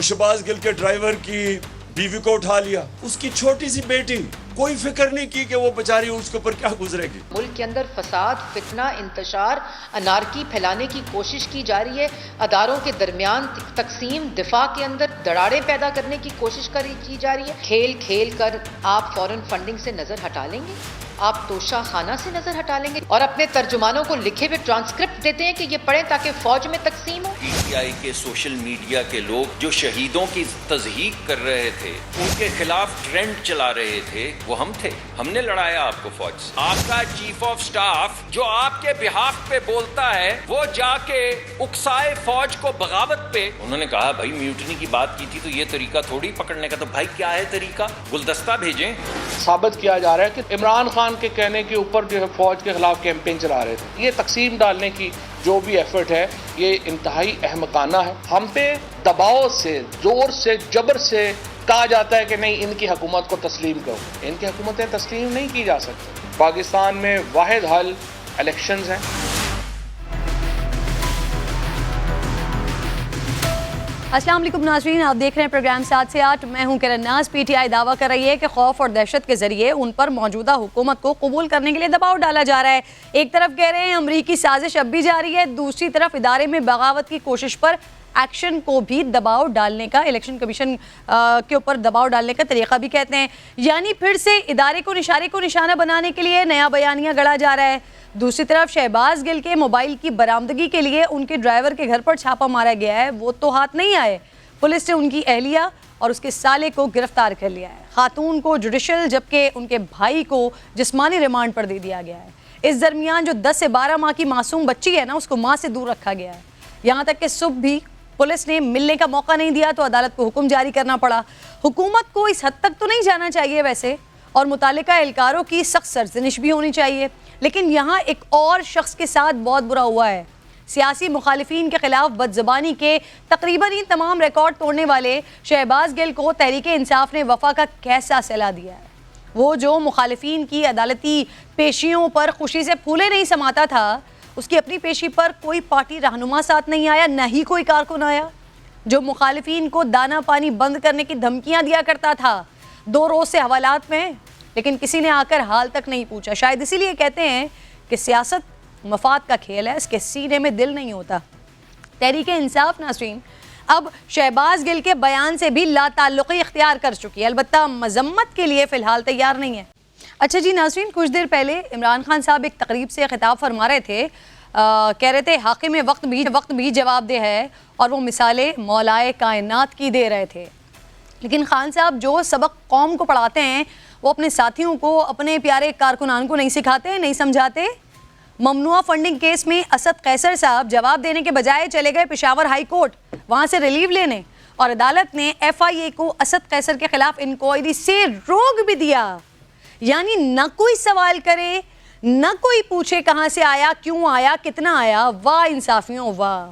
शहबाज गिल के ड्राइवर की बीवी को उठा लिया, उसकी छोटी सी बेटी, कोई फिक्र नहीं की कि वो बेचारी उसके ऊपर क्या गुजरेगी। मुल्क के अंदर फसाद, फितना, इंतशार, अनारकी फैलाने की कोशिश की जा रही है। अदारों के दरमियान तकसीम, दिफा के अंदर दरारें पैदा करने की कोशिश की जा रही है। खेल खेल कर आप फॉरेन फंडिंग से नजर हटा लेंगे, आप तोशा खाना से नजर हटा लेंगे और अपने तर्जुमानों को लिखे हुए ट्रांसक्रिप्ट देते हैं कि ये पढ़ें ताकि फौज में तकसीम हो। पीटीआई के सोशल मीडिया के लोग जो शहीदों की तज़हीक कर रहे थे, उनके खिलाफ ट्रेंड चला रहे थे, वो हम थे। हमने लड़ाया आपको फौज से। आपका चीफ ऑफ स्टाफ जो आपके बिहाफ पे बोलता है, वो जाके उकसाए फौज को बगावत पे। उन्होंने कहा भाई म्यूटनी की बात की थी तो ये तरीका थोड़ी पकड़ने का। तो भाई क्या है तरीका? गुलदस्ता भेजें। साबित किया जा रहा है कि इमरान खान के कहने के ऊपर जो है फौज के खिलाफ कैंपेन चला रहे थे। ये तकसीम डालने की जो भी एफर्ट है ये इंतहाई अहमकाना है। हम पे दबाव से, जोर से, जबर से कहा जाता है कि नहीं इनकी हुकूमत को तस्लीम करो। इनकी हुकूमतें तस्लीम नहीं की जा सकती। पाकिस्तान में वाहिद हल इलेक्शंस हैं। अस्सलाम वालेकुम नाज़रीन, आप देख रहे हैं प्रोग्राम 7 से 8। मैं हूं किरण नाज। पीटीआई दावा कर रही है कि खौफ और दहशत के जरिए उन पर मौजूदा हुकूमत को कबूल करने के लिए दबाव डाला जा रहा है। एक तरफ कह रहे हैं अमरीकी साजिश अब भी जारी है, दूसरी तरफ इदारे में बगावत की कोशिश पर एक्शन को भी दबाव डालने का, इलेक्शन कमीशन के ऊपर दबाव डालने का तरीका भी कहते हैं। यानी फिर से इदारे को निशाना बनाने के लिए नया बयानिया गढ़ा जा रहा है। दूसरी तरफ शहबाज गिल के मोबाइल की बरामदगी के लिए उनके ड्राइवर के घर पर छापा मारा गया है, वो तो हाथ नहीं आए। पुलिस ने उनकी अहलिया और उसके साले को गिरफ्तार कर लिया है। खातून को जुडिशल जबकि उनके भाई को जिस्मानी रिमांड पर दे दिया गया है। इस दरमियान जो 10 से 12 माह की मासूम बच्ची है ना, उसको माँ से दूर रखा गया है। यहाँ तक कि सुबह भी पुलिस ने मिलने का मौका नहीं दिया तो अदालत को हुक्म जारी करना पड़ा। हुकूमत को इस हद तक तो नहीं जाना चाहिए वैसे, और मुतालिका एहलकारों की सख्त सरजनिश भी होनी चाहिए, लेकिन यहाँ एक और शख्स के साथ बहुत बुरा हुआ है। सियासी मुखालिफिन के खिलाफ बदज़बानी के तकरीबन ही तमाम रिकॉर्ड तोड़ने वाले शहबाज गिल को तहरीक इंसाफ ने वफा का कैसा सिला दिया है। वो जो मुखालिफिन की अदालती पेशियों पर खुशी से फूले नहीं समाता था, उसकी अपनी पेशी पर कोई पार्टी रहनुमा साथ नहीं आया, न ही कोई कारकुन आया। जो मुखालिफिन को दाना पानी बंद करने की धमकियाँ दिया करता था 2 रोज़ से हवालात में, लेकिन किसी ने आकर हाल तक नहीं पूछा। शायद इसीलिए कहते हैं कि सियासत मफाद का खेल है, इसके सीने में दिल नहीं होता। तहरीक इंसाफ नाज़रीन अब शहबाज गिल के बयान से भी लाताल्लुक़ी इख्तियार कर चुकी है, अलबत्ता मजम्मत के लिए फ़िलहाल तैयार नहीं है। अच्छा जी नाज़रीन, कुछ देर पहले इमरान खान साहब एक तकरीब से खिताब फरमा रहे थे, कह रहे थे हाकिम वक्त भी जवाबदेह है, और वो मिसालें मौलाए कायनात की दे रहे थे। लेकिन खान साहब जो सबक कौम को पढ़ाते हैं वो अपने साथियों को, अपने प्यारे कारकुनान को नहीं सिखाते, नहीं समझाते। ममनुआ फंडिंग केस में असद कैसर साहब जवाब देने के बजाय चले गए पेशावर हाई कोर्ट, वहाँ से रिलीव लेने, और अदालत ने FIA को असद कैसर के खिलाफ इंक्वायरी से रोक भी दिया। यानी न कोई सवाल करे, न कोई पूछे कहाँ से आया, क्यों आया, कितना आया। वाह इंसाफियों वाह।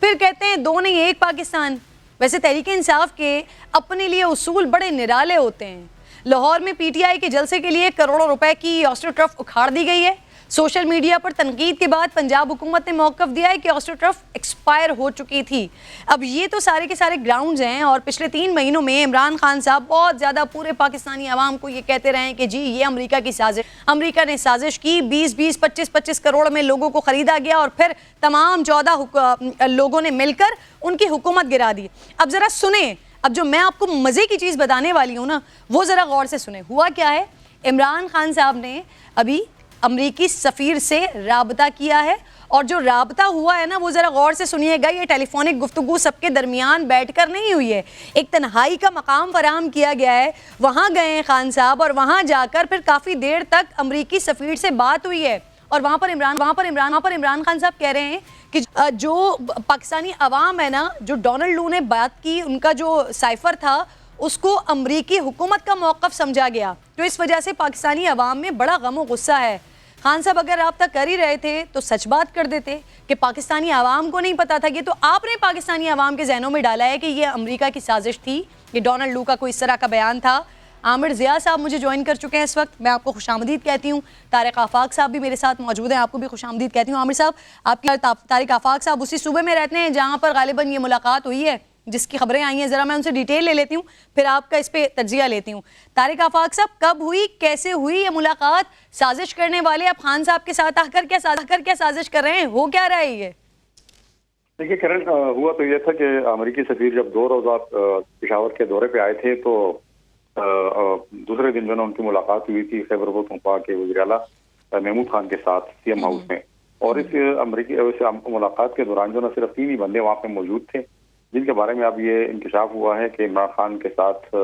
फिर कहते हैं 2 नहीं 1 पाकिस्तान। वैसे तहरीक इंसाफ के अपने लिए उसूल बड़े निराले होते हैं। लाहौर में PTI के जलसे के लिए करोड़ों रुपए की ऑस्ट्रोटर्फ उखाड़ दी गई है। सोशल मीडिया पर तनकीद के बाद पंजाब हुकूमत ने मौक़िफ़ दिया है कि ऑस्ट्रोटर्फ एक्सपायर हो चुकी थी। अब ये तो सारे के सारे ग्राउंड्स हैं, और पिछले 3 महीनों में इमरान खान साहब बहुत ज़्यादा पूरे पाकिस्तानी अवाम को ये कहते रहे हैं कि जी ये अमेरिका की साजिश, अमेरिका ने साजिश की, 20-20, 25-25 करोड़ में लोगों को ख़रीदा गया और फिर तमाम 14 लोगों ने मिलकर उनकी हुकूमत गिरा दी। अब ज़रा सुने, अब जो मैं आपको मज़े की चीज़ बताने वाली हूँ ना, वो ज़रा गौर से सुने। हुआ क्या है, इमरान खान साहब ने अभी अमरीकी सफ़ीर से राबता किया है, और जो राबता हुआ है ना वो ज़रा गौर से सुनिएगा। ये टेलीफोनिक गुफ्तगू सबके दरमियान बैठकर नहीं हुई है, एक तन्हाई का मकाम फराहम किया गया है। वहाँ गए हैं खान साहब, और वहाँ जाकर फिर काफ़ी देर तक अमरीकी सफ़ीर से बात हुई है, और वहाँ पर इमरान खान साहब कह रहे हैं कि जो पाकिस्तानी अवाम है ना, जो डोनाल्ड लू ने बात की, उनका जो साइफर था उसको अमरीकी हुकूमत का मौक़िफ़ समझा गया, तो इस वजह से पाकिस्तानी अवाम में बड़ा गम और गुस्सा है। खान साहब अगर रब्ता कर ही रहे थे तो सच बात कर देते कि पाकिस्तानी आवाम को नहीं पता था। ये तो आपने पाकिस्तानी आवाम के जहनों में डाला है कि ये अमेरिका की साजिश थी, ये डोनाल्ड लू का कोई इस तरह का बयान था। आमिर ज़िया साहब मुझे ज्वाइन कर चुके हैं इस वक्त, मैं आपको खुशामदीद कहती हूँ। तारिक आफाक साहब भी मेरे साथ मौजूद हैं, आपको भी खुशामदीद कहती हूँ। आमिर साहब, आपकी तारिक आफाक साहब उसी सूबे में रहते हैं जहाँ पर गालिबन ये मुलाकात हुई है, जिसकी खबरें आई हैं, ज़रा मैं उनसे डिटेल ले लेती हूँ, फिर आपका इस पे तज्जिया लेती हूँ। तारिक आफाक साहब, कब हुई, कैसे हुई ये मुलाकात? साजिश करने वाले अब खान साहब के साथ आकर क्या साजिश कर रहे हैं? हो क्या रहा है ये? देखिए करण, हुआ तो ये था कि अमेरिकी सफीर जब 2 रोज़ा पेशावर के दौरे पे आए थे तो दूसरे दिन जो ना उनकी मुलाकात हुई थी खैबर पख्तूनख्वा के वज़ीर आला महमूद खान के साथ सीएम हाउस में। और इस अमेरिकी मुलाकात के दौरान जो ना सिर्फ 3 ही बंदे वहाँ पे मौजूद थे, जिनके बारे में अब ये इंकशाफ हुआ है कि इमरान खान के साथ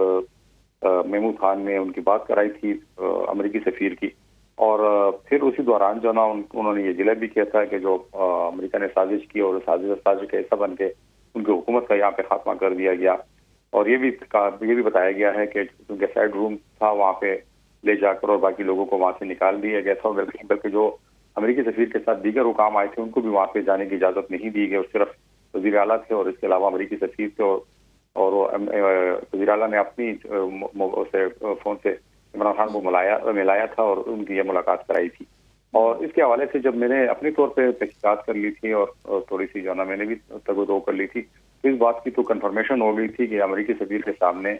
महमूद खान ने उनकी बात कराई थी अमेरिकी सफीर की। और फिर उसी दौरान जो ना उन्होंने ये जिला भी किया था कि जो अमेरिका ने साजिश की और साजिश का हिस्सा बन के उनकी हुकूमत का यहाँ पे खात्मा कर दिया गया। और ये भी बताया गया है कि उनके साइड रूम था, वहाँ पे ले जाकर और बाकी लोगों को वहाँ से निकाल दिया गया था। बल्कि जो अमेरिकी सफीर के साथ दीगर हुकाम आए थे उनको भी वहाँ पे जाने की इजाज़त नहीं दी गई, और सिर्फ वज़ीर आला थे और इसके अलावा अमेरिकी सफीर थे। और वज़ीर आला ने अपनी फ़ोन से इमरान खान को मिलाया था और उनकी ये मुलाकात कराई थी। और इसके हवाले से जब मैंने अपने तौर पे तहकीकात कर ली थी और थोड़ी सी जो ना मैंने भी तगो कर ली थी, तो इस बात की तो कंफर्मेशन हो गई थी कि अमेरिकी सफीर के सामने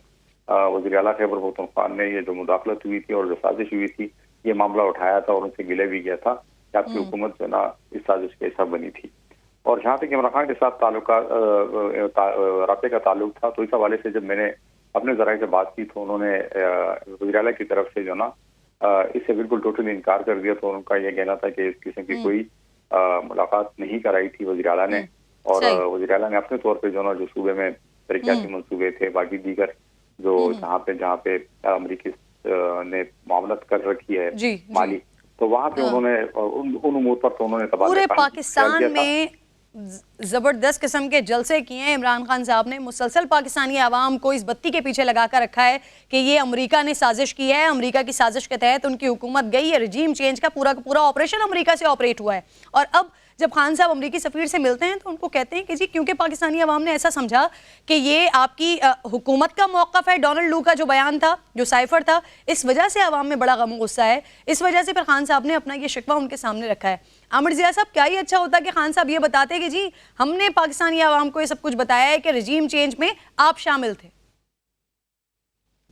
वज़ीर आला खैबर पख्तूनख्वा ने ये जो मुदाखलत हुई थी और जो साजिश हुई थी, ये मामला उठाया था और उनसे गिले भी गया था कि आपकी हुकूमत जो ना इस साजिश के हिस्सा बनी थी। और जहाँ तक इमरान खान के साथ राब्ते का ताल्लुक था, तो इस हवाले से जब मैंने अपने ज़राए से बात की तो उन्होंने वज़ीर आला की तरफ से जो ना इससे बिल्कुल टोटली इनकार कर दिया। तो उनका यह कहना था कि इस किस्म की कोई मुलाकात नहीं कराई थी वज़ीर आला ने। और वज़ीर आला ने अपने तौर पे जो ना जो सूबे में तरक्याती मनसूबे थे, बाकी दीगर जो जहाँ पे अमेरिकी ने मामलत कर रखी है माली, तो वहाँ पे उन्होंने उन उमूर पर तो उन्होंने पूरे पाकिस्तान में जबरदस्त किस्म के जलसे किए हैं इमरान खान साहब ने। मुसलसल पाकिस्तानी आवाम को इस बत्ती के पीछे लगा कर रखा है कि ये अमेरिका ने साजिश की है, अमेरिका की साजिश के तहत उनकी हुकूमत गई है, रजीम चेंज का पूरा ऑपरेशन अमेरिका से ऑपरेट हुआ है। और अब जब खान साहब अमेरिकी सफीर से मिलते हैं तो उनको कहते हैं कि जी क्योंकि पाकिस्तानी अवाम ने ऐसा समझा कि ये आपकी हुकूमत का मौक़िफ़ है, डोनाल्ड लू का जो बयान था, जो साइफर था, इस वजह से अवाम में बड़ा गम गुस्सा है, इस वजह से फिर खान साहब ने अपना ये शिकवा उनके सामने रखा है। आमिर ज़िया साहब, क्या ही अच्छा होता कि खान साहब ये बताते कि जी हमने पाकिस्तानी अवाम को ये सब कुछ बताया है कि रजीम चेंज में आप शामिल थे।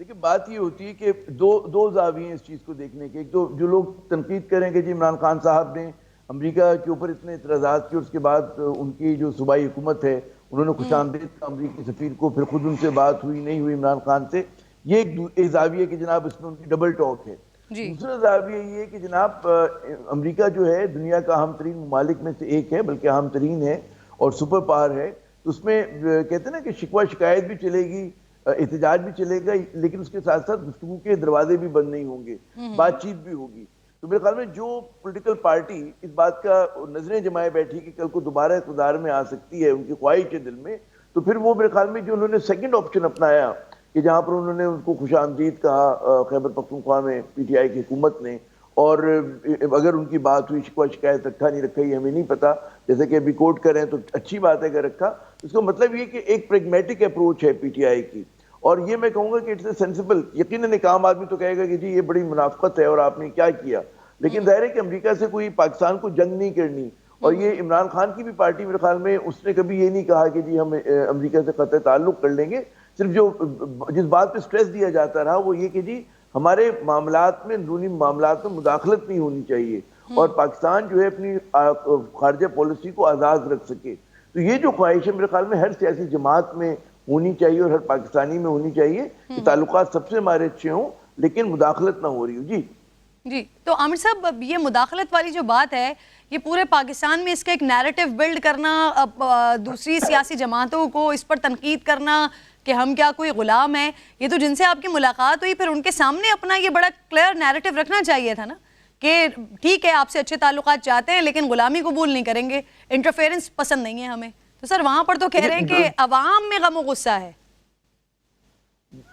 देखिए बात ये होती है कि दो ज़ाविये इस चीज़ को देखने के। एक तो जो लोग तनकीद करेंगे जी इमरान खान साहब ने अमेरिका के ऊपर इतने इतराज़ात किए, उसके बाद उनकी जो सूबाई हुकूमत है उन्होंने खुशामदीद अमेरिकी सफीर को, फिर खुद उनसे बात हुई नहीं हुई इमरान खान से, ये एक ज़ाविया कि जनाब इसमें उनकी डबल टॉक है। दूसरा ज़ाविया ये कि जनाब अमेरिका जो है दुनिया का अहम तरीन ममालिक में से एक है, बल्कि अहम तरीन है और सुपर पावर है। तो उसमें कहते हैं ना कि शिकवा शिकायत भी चलेगी, एहतजाज भी चलेगा, लेकिन उसके साथ साथ गुफ्तगू के दरवाजे भी बंद नहीं होंगे, बातचीत भी होगी। तो मेरे ख्याल में जो पॉलिटिकल पार्टी इस बात का नजरें जमाए बैठी कि कल को दोबारा इक़्तिदार में आ सकती है, उनकी ख्वाहिश है दिल में, तो फिर वो मेरे ख्याल में जो उन्होंने सेकंड ऑप्शन अपनाया कि जहाँ पर उन्होंने उनको खुशामदीद कहा खैबर पख्तूनख्वा में PTI की हुकूमत ने, और अगर उनकी बात हुई, शिकवा शिकायत रखा नहीं रखा ये हमें नहीं पता, जैसे कि अभी कोर्ट करें तो अच्छी बात है अगर रखा, इसका मतलब ये कि एक प्रेगमेटिक अप्रोच है PTI की। और ये मैं कहूँगा कि इट्स ए सेंसिबल। यकीनन एक आम आदमी तो कहेगा कि जी ये बड़ी मुनाफकत है और आपने क्या किया, लेकिन जाहिर है कि अमेरिका से कोई पाकिस्तान को जंग नहीं करनी। और ये इमरान खान की भी पार्टी मेरे ख्याल में उसने कभी ये नहीं कहा कि जी हम अमेरिका से क़त्ल ताल्लुक़ कर लेंगे। सिर्फ जो जिस बात पे स्ट्रेस दिया जाता रहा वो ये कि जी हमारे मामलात में, अंदरूनी मामलात में मुदाखलत नहीं होनी चाहिए और पाकिस्तान जो है अपनी खारजा पॉलिसी को आज़ाद रख सके। तो ये जो ख्वाहिश है मेरे ख्याल में हर सियासी जमात में होनी चाहिए और हर पाकिस्तानी में होनी चाहिए कि ताल्लुकात सबसे हमारे अच्छे हों लेकिन मुदाखलत ना हो रही हो। जी, तो आमिर साहब ये मुदाखलत वाली जो बात है, ये पूरे पाकिस्तान में इसका एक नैरेटिव बिल्ड करना, दूसरी सियासी जमातों को इस पर तनकीद करना कि हम क्या कोई गुलाम है, ये तो जिनसे आपकी मुलाकात हुई फिर उनके सामने अपना ये बड़ा क्लियर नैरेटिव रखना चाहिए था ना कि ठीक है आपसे अच्छे ताल्लुकात चाहते हैं लेकिन गुलामी कबूल नहीं करेंगे, इंटरफेरेंस पसंद नहीं है हमें। तो सर वहां पर तो कह रहे हैं कि अवाम में गम गुस्सा है।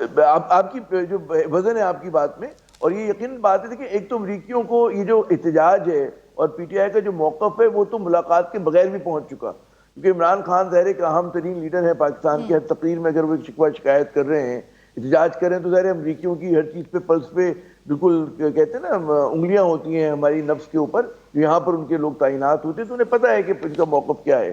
आपकी जो वजन है आपकी बात में, और ये यकीन बात है, देखिए एक तो अमरीकियों को ये जो एहतजाज है और PTI का जो मौक़िफ़ है वो तो मुलाकात के बगैर भी पहुंच चुका, क्योंकि इमरान खान ज़ाहिर है कि अहम तरीन लीडर है पाकिस्तान के। हर तकरीर में अगर वो शिकवा शिकायत कर रहे हैं, एहतजाज कर रहे हैं, तो ज़ाहिर है अमरीकियों की हर चीज़ पे पल्स पे बिल्कुल कहते हैं ना उंगलियाँ होती हैं हमारी नफ्स के ऊपर, यहाँ पर उनके लोग तैनात होते हैं, तो उन्हें पता है कि इनका मौक़िफ़ क्या है।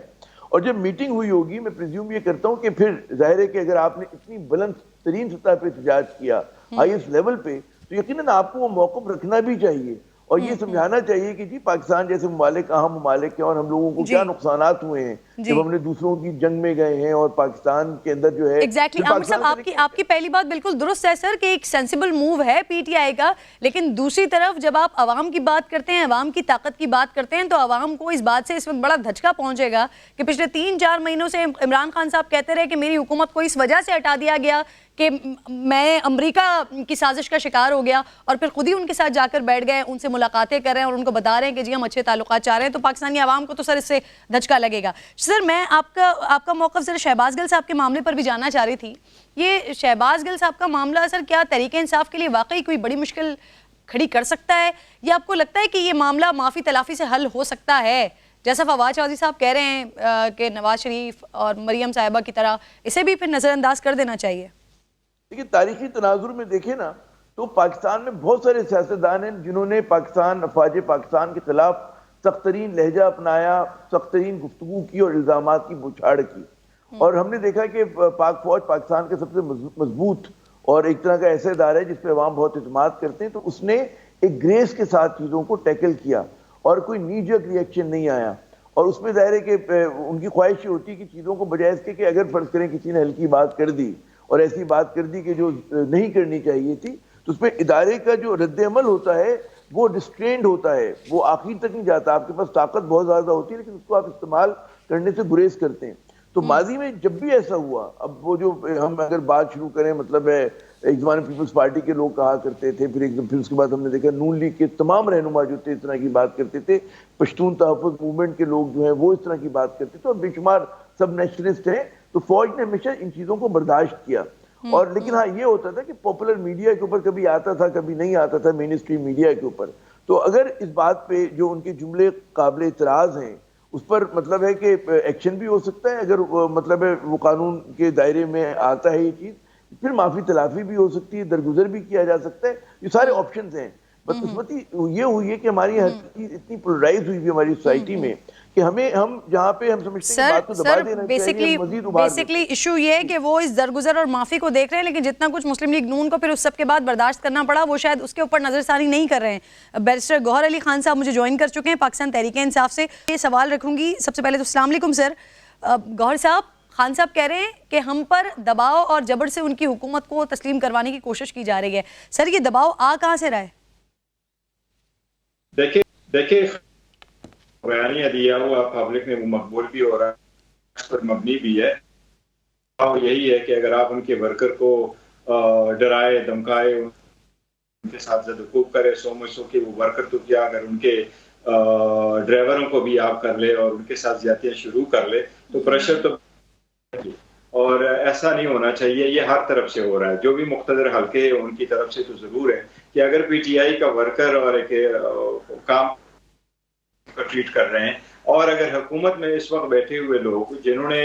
और जब मीटिंग हुई होगी, मैं प्रिज्यूम ये करता हूँ कि फिर जाहिर है कि अगर आपने इतनी बुलंद तरीन सतह पे एहतजाज किया, हाईएस्ट लेवल पे, तो यकीनन आपको वो मौक़िफ़ रखना भी चाहिए और ये समझाना चाहिए कि जी पाकिस्तान जैसे ममालिक अहम ममालिक हैं और हम लोगों को क्या नुकसानात हुए हैं जब हमने दूसरों की जंग में गए हैं और पाकिस्तान के अंदर जो है एग्जैक्टली आमिर साहब, आपकी पहली बात बिल्कुल दुरुस्त है सर कि एक सेंसिबल मूव है पीटीआई का, लेकिन दूसरी तरफ जब आप अवाम की बात करते हैं, अवाम की ताकत की बात करते हैं, तो अवाम को इस बात से इस वक्त बड़ा धचका पहुंचेगा कि पिछले 3-4 महीनों से इमरान खान साहब कहते रहे कि मेरी हुकूमत को इस वजह से हटा दिया गया कि मैं अमेरिका की साजिश का शिकार हो गया, और फिर खुद ही उनके साथ जाकर बैठ गए, उनसे मुलाकातें कर रहे हैं और उनको बता रहे हैं कि जी हम अच्छे ताल्लुकात चाह रहे हैं, तो पाकिस्तानी आवाम को तो सर इससे धचका लगेगा। सर मैं आपका मौक़िफ़ सर शहबाज गिल साहब के मामले पर भी जानना चाह रही थी। ये शहबाज गिल साहब का मामला सर क्या तहरीक इंसाफ के लिए वाकई कोई बड़ी मुश्किल खड़ी कर सकता है, या आपको लगता है कि ये मामला माफ़ी तलाफ़ी से हल हो सकता है, जैसा फवाद चौधरी साहब कह रहे हैं कि नवाज शरीफ और मरियम साहिबा की तरह इसे भी फिर नज़रअंदाज कर देना चाहिए? देखिए, तारीखी तनाजुर में देखें ना तो पाकिस्तान में बहुत सारे सियासतदान हैं जिन्होंने पाकिस्तान, अफवाज पाकिस्तान के खिलाफ सख्त तरीन लहजा अपनाया, सख्त तरीन गुफ्तगू की और इल्ज़ामात की बौछार की, और हमने देखा कि पाक फौज पाकिस्तान का सबसे मजबूत और एक तरह का ऐसा इदारा है जिस पर अवाम बहुत इत्मीनान करते हैं, तो उसने एक ग्रेस के साथ चीज़ों को टैकल किया और कोई नीजक रिएक्शन नहीं आया। और उसमें जाहिर है कि उनकी ख्वाहिश होती है कि चीज़ों को बजाय इसके कि अगर फर्ज करें किसी ने हल्की बात कर दी और ऐसी बात कर दी कि जो नहीं करनी चाहिए थी, तो उसमें इदारे का जो रद्द अमल होता है वो डिस्ट्रेंड होता है, वो आखिर तक नहीं जाता। आपके पास ताकत बहुत ज़्यादा होती है लेकिन उसको आप इस्तेमाल करने से गुरेज करते हैं। तो माजी में जब भी ऐसा हुआ, अब वो जो हम अगर बात शुरू करें, मतलब है एक ज़माने पीपल्स पार्टी के लोग कहा करते थे, फिर उसके बाद हमने देखा नून लीग के तमाम रहनुमा जो थे इस तरह की बात करते थे, पश्तून तहफ़्फ़ुज़ मूवमेंट के लोग जो हैं वो इस तरह की बात करते थे, और बेशुमार सब नेशनलिस्ट हैं। तो फौज ने हमेशा इन चीज़ों को बर्दाश्त किया, और लेकिन हाँ ये होता था कि पॉपुलर मीडिया के ऊपर कभी आता था कभी नहीं आता था, मेन स्ट्रीम मीडिया के ऊपर। तो अगर इस बात पे जो उनके जुमले काबिल इतराज़ हैं उस पर मतलब है कि एक्शन भी हो सकता है, अगर मतलब है वो कानून के दायरे में आता है ये चीज़, फिर माफ़ी तलाफ़ी भी हो सकती है, दरगुजर भी किया जा सकता है, ये सारे ऑप्शंस हैं। बदकिस्मती ये हुई है कि हमारी हर चीज़ इतनी पोलराइज हुई है हमारी सोसाइटी में कि हम जहाँ पे हम समझते हैं बात को दबा देना चाहिए, मज़ीद उभार बेसिकली इशू ये है कि वो इस दरगुजर और माफ़ी को देख रहे हैं, लेकिन जितना कुछ मुस्लिम लीग नून को फिर उस सब के बाद बर्दाश्त करना पड़ा वो शायद उसके ऊपर नज़रसानी नहीं कर रहे हैं। बैरिस्टर गौहर अली खान साहब मुझे ज्वाइन कर चुके हैं पाकिस्तान तहरीक इंसाफ से। ये सवाल रखूँगी सबसे पहले तो अस्सलाम वालेकुम सर। गौहर साहब, खान साहब कह रहे हैं कि हम पर दबाव और जबर से उनकी हुकूमत को तस्लीम करवाने की कोशिश की जा रही है। सर ये दबाव आ कहाँ से रहा है? देखिए बयानिया दिया हुआ पब्लिक में वो मकबूल भी हो रहा है, उस पर मबनी भी है, और यही है कि अगर आप उनके वर्कर को डराए धमकाए, उनके साथ ज़दवकूब करे, सो के वो वर्कर तो क्या, अगर उनके ड्राइवरों को भी आप कर ले और उनके साथ ज्यादतियां शुरू कर ले तो प्रेशर तो, और ऐसा नहीं होना चाहिए। ये हर तरफ से हो रहा है, जो भी मुख्तदर हल्के हैं उनकी तरफ से तो जरूर है कि अगर पीटीआई का वर्कर और एक काम को ट्रीट कर रहे हैं, और अगर हुकूमत में इस वक्त बैठे हुए लोग जिन्होंने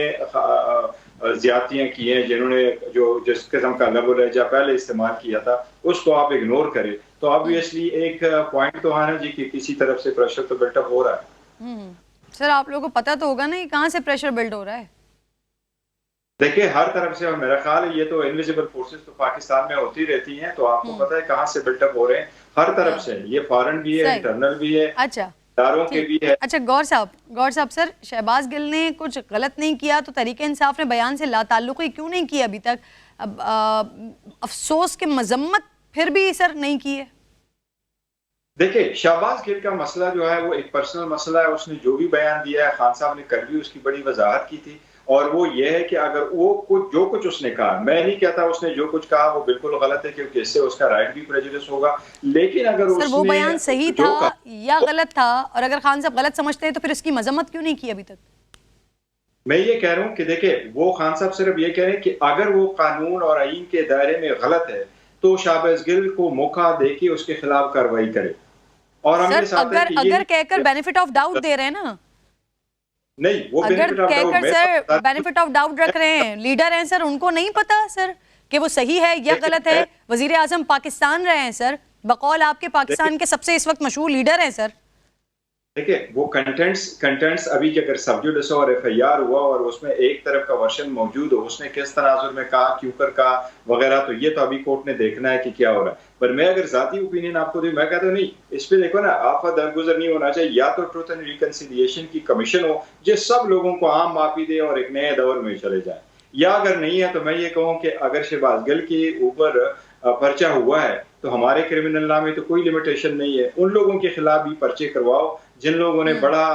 ज्यादतियां की हैं, जिन्होंने जो जिस किस्म का लफ्ज़ लहजा पहले इस्तेमाल किया था उसको आप इग्नोर करें, तो ऑब्वियसली एक पॉइंट तो आना जी कि किसी तरफ से प्रेशर तो बिल्टअप हो रहा है। सर आप लोगों को पता तो होगा ना ये कहाँ से प्रेशर बिल्ड हो रहा है? देखिए हर तरफ से, और मेरा ख्याल है ये तो इनविजिबल फोर्सेस तो पाकिस्तान में होती रहती हैं, तो आपको पता है कहाँ से बिल्टअप हो रहे हैं, हर तरफ से, ये फॉरेन भी है, इंटरनल भी है, अच्छा दारों के भी है। अच्छा गौर साहब सर, शहबाज गिल ने कुछ गलत नहीं किया तो तहरीक इंसाफ ने बयान से लाताल्लुक़ी क्यों नहीं की अभी तक? अब अफसोस के मजम्मत फिर भी सर नहीं की है। देखिए शहबाज गिल का मसला जो है वो एक पर्सनल मसला है, उसने जो भी बयान दिया है, खान साहब ने कर भी उसकी बड़ी वजाहत की थी, और वो ये है कि अगर वो जो कुछ उसने कहा, मैं नहीं कहता उसने जो कुछ कहा वो बिल्कुल गलत है क्योंकि इससे उसका राइट भी प्रेजुडिस होगा, लेकिन अगर सर वो बयान सही था या गलत था, और अगर खान साहब गलत समझते हैं तो फिर इसकी मजम्मत क्यों नहीं की अभी तक? मैं ये कह रहा हूँ कि देखिए वो खान साहब सिर्फ ये कह रहे हैं कि अगर वो कानून और आईन के दायरे में गलत है तो शहबाज गिल को मौका देके उसके खिलाफ कार्रवाई करे, और हम सर अगर कहकर बेनिफिट ऑफ डाउट दे रहे हैं ना, नहीं वो अगर कहकर सर बेनिफिट ऑफ डाउट रख रहे हैं, लीडर हैं सर, उनको नहीं पता सर कि वो सही है या गलत है। वजीर आजम पाकिस्तान रहे हैं सर, बकौल आपके पाकिस्तान के सबसे इस वक्त मशहूर लीडर हैं सर। देखिए वो कंटेंट्स अभी कि अगर सब जुडिस और FIR हुआ और उसमें एक तरफ का वर्जन मौजूद हो, उसने किस तनाजुर में कहा, क्यों कर कहा वगैरह, तो ये तो अभी कोर्ट ने देखना है कि क्या हो रहा है। पर मैं अगर जाती ओपिनियन आपको दूं, मैं कहता हूँ नहीं, इस पे देखो ना, आपका दरगुजर नहीं होना चाहिए। या तो ट्रुथ एंड रिकंसिलिएशन की कमीशन हो जो सब लोगों को आम माफी दे और एक नए दौर में चले जाए, या अगर नहीं है तो मैं ये कहूँ कि अगर शहबाज गिल के ऊपर पर्चा हुआ है तो हमारे क्रिमिनल लॉ में तो कोई लिमिटेशन नहीं है, उन लोगों के खिलाफ भी पर्चे करवाओ जिन लोगों ने बड़ा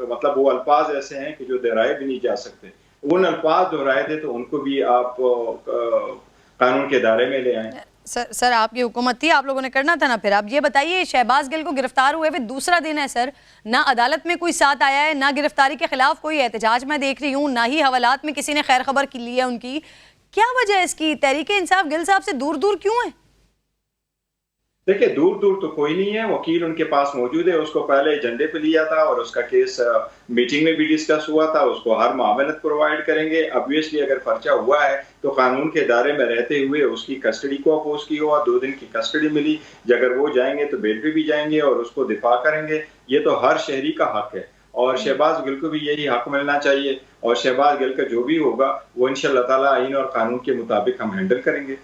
मतलब वो अल्फाज ऐसे हैं कि जो दोहराए भी नहीं जा सकते, उन अल्फाज दोहराए थे तो उनको भी आप कानून के दायरे में ले आए। सर आपकी हुकूमत थी, आप लोगों ने करना था ना। फिर आप ये बताइए, शहबाज गिल को गिरफ्तार हुए हुए दूसरा दिन है सर, ना अदालत में कोई साथ आया है, ना गिरफ्तारी के खिलाफ कोई एहतजाज मैं देख रही हूँ, ना ही हवालात में किसी ने खैर खबर की ली है उनकी। क्या वजह है इसकी? तहरीक इंसाफ गिल साहब से दूर दूर क्यों है? देखिए दूर दूर तो कोई नहीं है, वकील उनके पास मौजूद है, उसको पहले एजेंडे पे लिया था और उसका केस मीटिंग में भी डिस्कस हुआ था, उसको हर मामलत प्रोवाइड करेंगे। ऑब्वियसली अगर पर्चा हुआ है तो कानून के दायरे में रहते हुए उसकी कस्टडी को अपोज की हुआ, 2 दिन की कस्टडी मिली, अगर वो जाएंगे तो बेल पे भी जाएंगे और उसको दिफा करेंगे। ये तो हर शहरी का हक है और शहबाज गिल को भी यही हक मिलना चाहिए और शहबाज गिल का जो भी होगा वो इंशाअल्लाह ताला आईन और कानून के मुताबिक हम हैंडल करेंगे।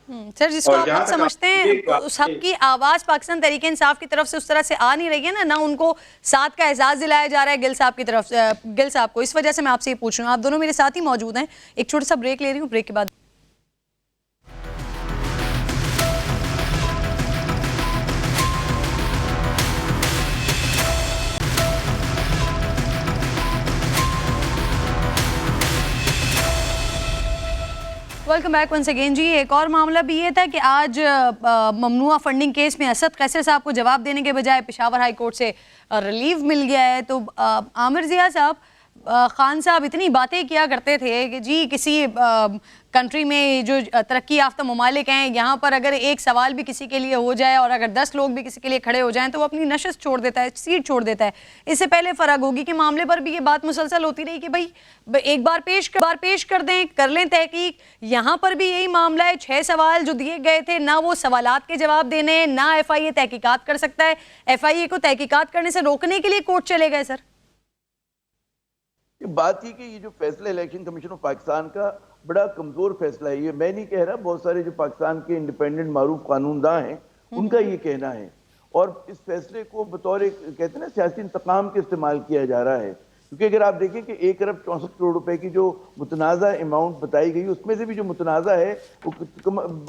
सर जिसको आप लोग समझते हैं सबकी आवाज पाकिस्तान तहरीक इंसाफ की तरफ से उस तरह से आ नहीं रही है ना उनको साथ का एहसास दिलाया जा रहा है गिल साहब की तरफ, गिल साहब को। इस वजह से मैं आपसे ये पूछ रही हूँ। आप दोनों मेरे साथ ही मौजूद हैं, एक छोटा सा ब्रेक ले रही हूँ, ब्रेक के बाद वेलकम बैक वंस अगेन जी। एक और मामला भी ये था कि आज ममनुआ फंडिंग केस में असद कैसर साहब को जवाब देने के बजाय पेशावर हाई कोर्ट से रिलीव मिल गया है। तो आमिर जिया साहब, खान साहब इतनी बातें किया करते थे कि जी किसी कंट्री में जो तरक्की याफ्ता ममालिक हैं यहाँ पर अगर एक सवाल भी किसी के लिए हो जाए और अगर 10 लोग भी किसी के लिए खड़े हो जाएं तो वो अपनी नशस्त छोड़ देता है, सीट छोड़ देता है। इससे पहले फरागोगी के मामले पर भी ये बात मुसलसल होती रही कि भाई एक बार पेश कर दें, कर लें तहकीक। यहाँ पर भी यही मामला है, 6 सवाल जो दिए गए थे ना वो सवालात के जवाब देने, ना FIA तहकीकात कर सकता है, FIA को तहकीकात करने से रोकने के लिए कोर्ट चले गए। सर बात ही कि ये जो फैसला इलेक्शन कमीशन ऑफ पाकिस्तान का बड़ा कमजोर फैसला है, ये मैं नहीं कह रहा, बहुत सारे जो पाकिस्तान के इंडिपेंडेंट मारूफ कानूनदां हैं उनका ये कहना है। और इस फैसले को बतौर कहते हैं ना सियासी इंतकाम के इस्तेमाल किया जा रहा है, क्योंकि अगर आप देखें कि 1 अरब 64 करोड़ रुपए की जो मुतनाज़ा अमाउंट बताई गई उसमें से भी जो मुतनाज़ा है वो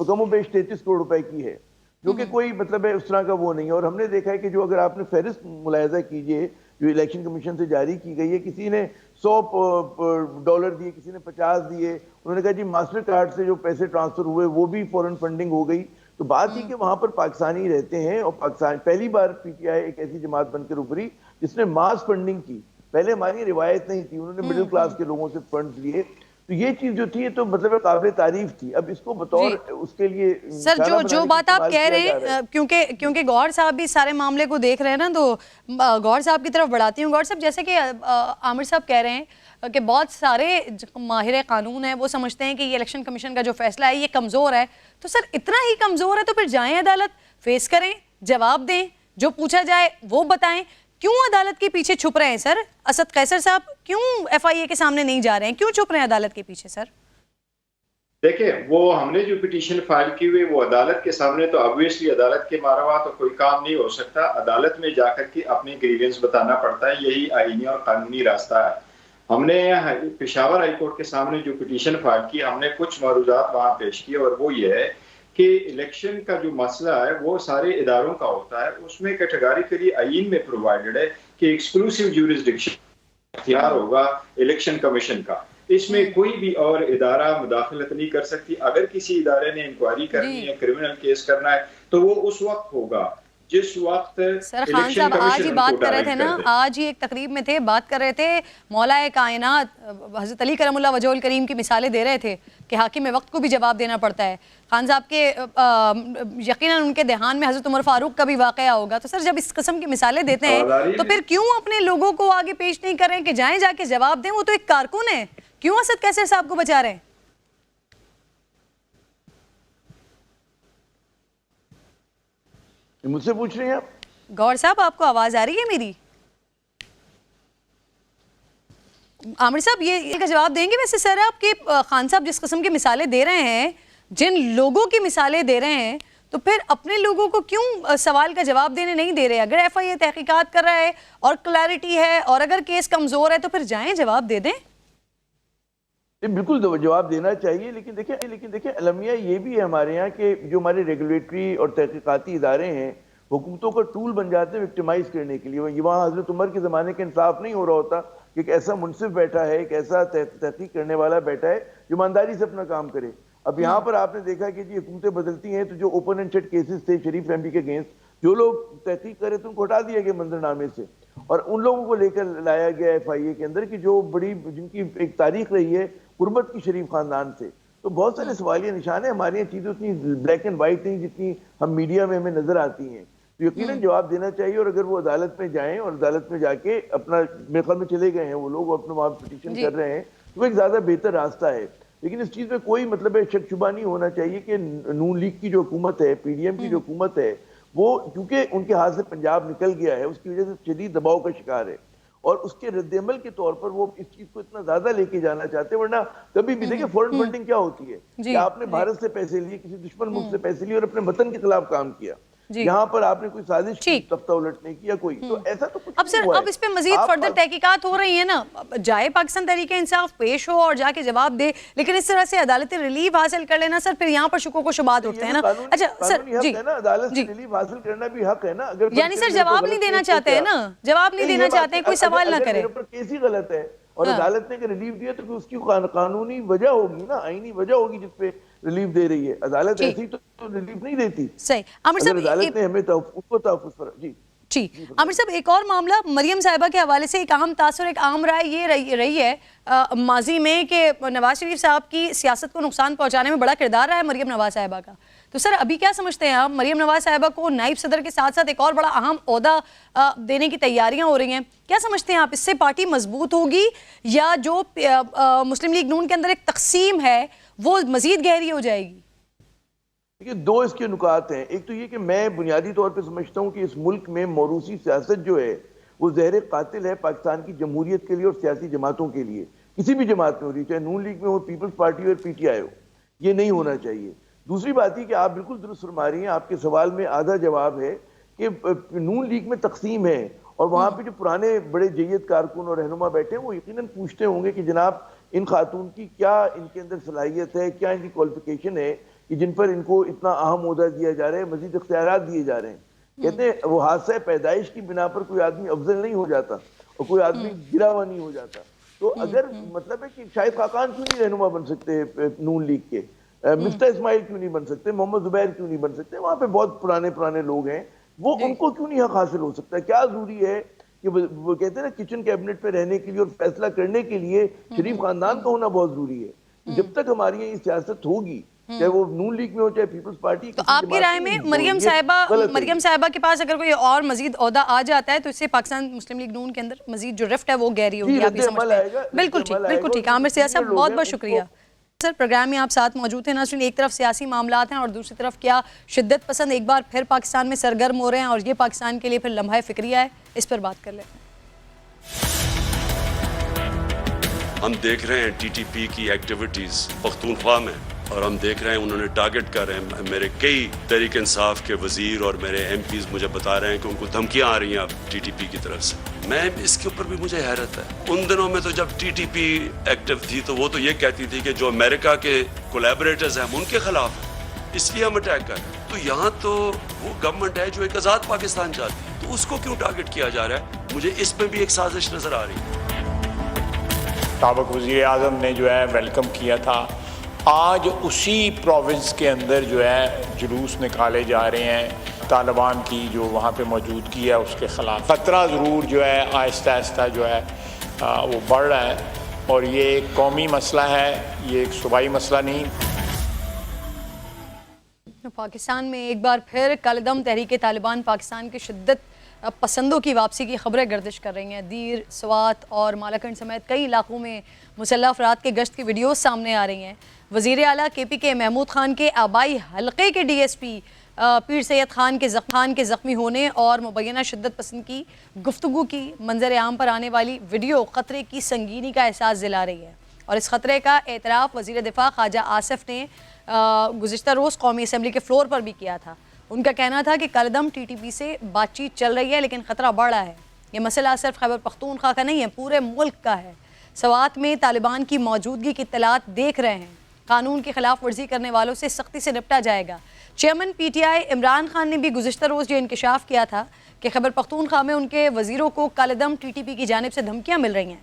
कमोबेश 33 करोड़ रुपए की है, जो कि कोई मतलब है उस तरह का वो नहीं है। और हमने देखा है कि जो अगर आपने फहरिस्त मुलायजा कीजिए जो इलेक्शन कमीशन से जारी की गई है, किसी ने $100 दिए, किसी ने 50 दिए, उन्होंने कहा जी मास्टर कार्ड से जो पैसे ट्रांसफर हुए वो भी फॉरेन फंडिंग हो गई। तो बात ही कि वहां पर पाकिस्तानी रहते हैं और पाकिस्तान पहली बार PTI एक ऐसी जमात बनकर उभरी जिसने मास फंडिंग की, पहले हमारी रिवायत नहीं थी, उन्होंने मिडिल क्लास के लोगों से फंड लिए, तो ये चीज जो थी तो मतलब काबिल तारीफ थी। अब इसको बतौर उसके लिए सर जो बात आप कह रहे हैं, क्योंकि गौहर साहब भी सारे मामले को देख रहे हैं ना, तो गौहर साहब की तरफ बढ़ाती हूँ। गौहर साहब, जैसे कि आमिर साहब कह रहे हैं कि बहुत सारे माहिर कानून हैं वो समझते हैं कि ये इलेक्शन कमीशन का जो फैसला है ये कमज़ोर है, तो सर इतना ही कमज़ोर है तो फिर जाएं अदालत, फेस करें, जवाब दें, जो पूछा जाए वो बताएं। क्यों अदालत के पीछे छुप रहे हैं सर? असद कैसर साहब क्यों FIA के सामने नहीं जा रहे हैं, क्यों छुप रहे हैं अदालत के पीछे? सर देखिए वो हमने जो पिटीशन फाइल की हुई वो अदालत के सामने, तो ऑब्वियसली अदालत के मारवा तो कोई काम नहीं हो सकता, अदालत में जाकर के अपनी ग्रीवेंस बताना पड़ता है, यही आईनी और कानूनी रास्ता है। हमने पेशावर हाई कोर्ट के सामने जो पिटीशन फाइल की, हमने कुछ मरूजात वहां पेश किए और वो ये है कि इलेक्शन का जो मसला है वो सारे इदारों का होता है, उसमें कैटेगोरिकली आईन में प्रोवाइडेड है कि एक्सक्लूसिव ज्यूरिसडिक्शन इख्तियार होगा इलेक्शन कमीशन का, इसमें कोई भी और इदारा मुदाखलत नहीं कर सकती। अगर किसी इदारे ने इंक्वायरी करनी है, क्रिमिनल केस करना है, तो वो उस वक्त होगा जिस वक्त सर खान साहब आज ही बात कर रहे थे ना, आज ही एक तकरीब में थे, बात कर रहे थे, मौलाए कायनात हज़रत अली करमुल्लाह वजहुल करीम की मिसालें दे रहे थे कि हाकिम वक्त को भी जवाब देना पड़ता है। खान साहब के यकीनन उनके देहान में हज़रत उमर फारूक का भी वाक़या होगा। तो सर जब इस किस्म की मिसालें देते हैं तो फिर क्यों अपने लोगों को आगे पेश नहीं करें कि जाएं जाके जवाब दें? वो तो एक कारकुन है, क्यों असद कैसर साहब को बचा रहे हैं? मुझसे पूछ रहे हैं आप? गौर साहब आपको आवाज आ रही है मेरी? आमिर साहब ये का जवाब देंगे वैसे सर आपके खान साहब जिस किस्म की मिसालें दे रहे हैं, जिन लोगों की मिसालें दे रहे हैं, तो फिर अपने लोगों को क्यों सवाल का जवाब देने नहीं दे रहे? अगर एफआईए तहकीकात कर रहा है और क्लैरिटी है और अगर केस कमजोर है तो फिर जाएं जवाब दे दें। बिल्कुल जवाब देना चाहिए, लेकिन देखिए अलमिया ये भी है हमारे यहाँ कि जो हमारे रेगुलेटरी और तहकीकाती इदारे हैं हुकूमतों का टूल बन जाते हैं विक्टिमाइज करने के लिए। वहाँ हजरत उमर के ज़माने का इंसाफ नहीं हो रहा होता कि एक ऐसा मुनसिफ बैठा है, एक ऐसा तहकीक करने वाला बैठा है जो ईमानदारी से अपना काम करे। अब यहाँ पर आपने देखा कि जी हुकूमतें बदलती हैं तो जो ओपन एंड शट केसेस थे शरीफ एमपी के अगेंस्ट, जो लोग तहकीक करे तो उनको हटा दिया गया मंजरनामे से और उन लोगों को लेकर लाया गया एफआईए के अंदर कि जो बड़ी जिनकी एक तारीख रही है गुर्बत की शरीफ खानदान से। तो बहुत सारे सवालिया निशान है। हमारी चीजें उतनी ब्लैक एंड व्हाइट नहीं जितनी हम मीडिया में हमें नजर आती हैं। तो यकीनन जवाब देना चाहिए और अगर वो अदालत में जाएं और अदालत में जाके अपना मेरे ख्याल में चले गए हैं वो लोग और अपना वहां पिटीशन कर रहे हैं तो एक ज्यादा बेहतर रास्ता है। लेकिन इस चीज में कोई मतलब है शक शुबा नहीं होना चाहिए कि नून लीग की जो हुकूमत है, पीडीएम की जो हुकूमत है, वो क्योंकि उनके हाथ से पंजाब निकल गया है उसकी वजह से शदीद दबाव का शिकार है और उसके रद्दमल के तौर पर वो इस चीज को इतना ज्यादा लेके जाना चाहते हैं। वरना कभी भी देखिए फॉरेन फंडिंग क्या होती है कि आपने भारत से पैसे लिए, किसी दुश्मन मुल्क से पैसे लिए और अपने वतन के खिलाफ काम किया। यहाँ पर आपने कोई साजिश तख्ता उलटने की या कोई तो ऐसा तो कुछ अब सर अब इस पे मजीद फर्दर तहकीकात हो रही है ना, जाए पाकिस्तान तहरीक इंसाफ पेश हो और जाके जवाब दे, लेकिन इस तरह से अदालती रिलीफ हासिल कर लेना सर फिर यहाँ पर शुकों को शुबात उठते हैं ना। अच्छा सर जी अदालत से रिलीफ हासिल करना भी हक है ना। अगर यानी सर जवाब नहीं देना चाहते हैं ना, जवाब नहीं देना चाहते हैं, कोई सवाल ना करे, केस ही गलत है और अदालत ने रिलीफ दिया तो उसकी कानूनी वजह होगी ना, आईनी वजह होगी जिसपे रिलीफ दे रही है। अदालत ऐसी तो रिलीफ नहीं देती। सही आमिर साहब, अदालत ने हमें उसको तहफ़्फ़ुज़ पर जी आमिर साहब एक और मामला मरियम साहिबा के हवाले से एक आम तासुर, एक आम राय ये रही है माजी में कि नवाज शरीफ साहब की सियासत को नुकसान पहुंचाने में बड़ा किरदार रहा है मरियम नवाज साहिबा का। तो सर अभी क्या समझते हैं आप, मरियम नवाज साहिबा को नायब सदर के साथ साथ एक और बड़ा अहम ओहदा देने की तैयारियां हो रही हैं, क्या समझते हैं आप, इससे पार्टी मजबूत होगी या जो मुस्लिम लीग नून के अंदर एक तकसीम है वो मजीद गहरी हो जाएगी? देखिए दो इसके नुकात हैं। एक तो ये कि मैं बुनियादी तौर पे समझता हूँ कि इस मुल्क में मौरूसी सियासत जो है वो जहर कातिल है पाकिस्तान की जमहूरियत के लिए और सियासी जमातों के लिए। किसी भी जमात में हो रही, चाहे नून लीग में हो, पीपल्स पार्टी और पीटीआई हो, ये नहीं होना चाहिए। दूसरी बात ही कि आप बिल्कुल दुरुस्त फरमा रही हैं, आपके सवाल में आधा जवाब है कि नून लीग में तकसीम है और वहाँ पे जो पुराने बड़े जय्यद कारकुन और रहनुमा बैठे हैं वो यकीनन पूछते होंगे कि जनाब इन खातून की क्या इनके अंदर सलाहियत है, क्या इनकी क्वालिफिकेशन है कि जिन पर इनको इतना अहम ओहदा दिया जा रहा है, मजीद इख्तियारात दिए जा रहे हैं। कहते हैं वो हादसा पैदाइश की बिना पर कोई आदमी अफजल नहीं हो जाता और कोई आदमी गिरा हुआ नहीं हो जाता। तो अगर मतलब है कि शाहिद खाकान क्यों नहीं रहनुमा बन सकते नून लीग के, मिफ्ता इस्माइल क्यों नहीं बन सकते, मोहम्मद जुबैर क्यों नहीं बन सकते, वहाँ पे बहुत पुराने लोग हैं, वो उनको क्यों नहीं हक हासिल हो सकता? क्या जरूरी है कि वो कहते हैं ना किचन कैबिनेट पे रहने के लिए और फैसला करने के लिए शरीफ खानदान का होना बहुत जरूरी है। जब तक हमारी ये सियासत होगी, चाहे वो नून लीग में हो चाहे पीपल्स पार्टी, तो आपकी राय में मरियम साहिबा के पास अगर कोई और मजीद ओहदा आ जाता है तो इससे पाकिस्तान मुस्लिम लीग नून के अंदर मजीद जो रिफ्ट है वो गहरी होगी, आप ये समझते हैं? बिल्कुल ठीक। आमिर सियासी साहब बहुत बहुत शुक्रिया सर, प्रोग्राम में आप साथ मौजूद हैं। नाज़रीन, एक तरफ सियासी मामलात हैं और दूसरी तरफ क्या शिद्दत पसंद एक बार फिर पाकिस्तान में सरगर्म हो रहे हैं और ये पाकिस्तान के लिए फिर लम्हा फिक्रिया है, इस पर बात कर लेते हैं। हम देख रहे हैं टीटीपी की एक्टिविटीज पख्तूनख्वा में और हम देख रहे हैं उन्होंने टारगेट कर रहे हैं मेरे कई तहरीक इंसाफ के वजीर और मेरे एमपीज मुझे बता रहे हैं कि उनको धमकियां आ रही हैं अब टीटीपी की तरफ से। मैं इसके ऊपर भी मुझे हैरत है, उन दिनों में तो जब टीटीपी एक्टिव थी तो वो तो ये कहती थी कि जो अमेरिका के कोलैबोरेटर्स हैं हम उनके खिलाफ हैं, इसलिए हम अटैक कर रहे हैं। तो यहाँ तो वो गवर्नमेंट है जो एक आज़ाद पाकिस्तान चाहती है, तो उसको क्यों टारगेट किया जा रहा है? मुझे इसमें भी एक साजिश नजर आ रही है। साबिक़ वज़ीर आज़म ने जो है वेलकम किया था, आज उसी प्रोविंस के अंदर जो है जुलूस निकाले जा रहे हैं तालिबान की जो वहाँ पे मौजूदगी है उसके ख़िलाफ़। ख़तरा ज़रूर जो है आहिस्ता आहिस्ता जो है वो बढ़ रहा है और ये एक कौमी मसला है, ये एक सूबाई मसला नहीं। पाकिस्तान में एक बार फिर कलदम तहरीक तालिबान पाकिस्तान की शिद्दत पसंदों की वापसी की खबरें गर्दिश कर रही हैं। दीर, स्वात और मालाकंड समेत कई इलाकों में मुसल्लह अफराद के गश्त की वीडियोस सामने आ रही हैं। वज़ीर आला KPK महमूद खान के आबाई हलके के DSP पीर सैयद खान के ज़ख्मी होने और मुबैना शिद्दत पसंद की गुफ्तगू की मंजर आम पर आने वाली वीडियो ख़तरे की संगीनी का एहसास दिला रही है। और इस ख़तरे का एतराफ़ वज़ीर दिफ़ा ख्वाजा आसिफ ने गुज़िश्ता रोज़ कौमी असम्बली के फ्लोर पर भी किया था। उनका कहना था कि कलदम TTP से बातचीत चल रही है लेकिन ख़तरा बढ़ रहा है। ये मसला सिर्फ खैबर पख्तूनख्वा का नहीं है, पूरे मुल्क का है। सवात में तालिबान की मौजूदगी की इत्तलात देख रहे हैं। कानून की खिलाफ वर्जी करने वालों से सख्ती से निपटा जाएगा। चेयरमैन PTI इमरान खान ने भी गुज़िश्ता रोज़ ये इंकशाफ किया था कि खैबर पख्तूनख्वा में उनके वज़ीरों को कलदम TTP की जानिब से धमकियाँ मिल रही हैं।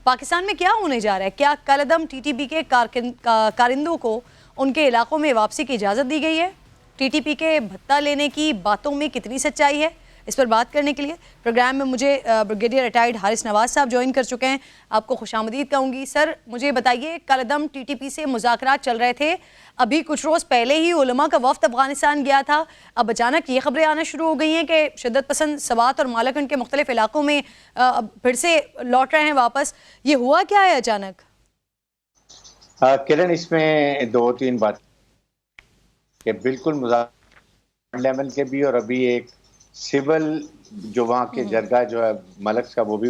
पाकिस्तान में क्या होने जा रहा है? क्या कलदम TTP के कारिंदों को उनके इलाकों में वापसी की इजाज़त दी गई है? TTP के भत्ता लेने की बातों में कितनी सच्चाई है? इस पर बात करने के लिए प्रोग्राम में मुझे ब्रिगेडियर रिटायर्ड हारिस नवाज साहब ज्वाइन कर चुके हैं। आपको खुशामदीद कहूँगी। सर, मुझे बताइए, कलदम TTP से मुज़ाकरात चल रहे थे, अभी कुछ रोज़ पहले ही उलमा का वफ़द अफ़गानिस्तान गया था, अब अचानक ये खबरें आना शुरू हो गई हैं कि शिद्दत पसंद सवात और मालाकंड के मुख्तलिफ इलाकों में फिर से लौट रहे हैं वापस। ये हुआ क्या है अचानक? किरण, इसमें 2-3 बात कि बिल्कुल मुज़ाकरात लेवल के भी और अभी एक सिविल जो वहाँ के जरगा जो है मलक का, वो भी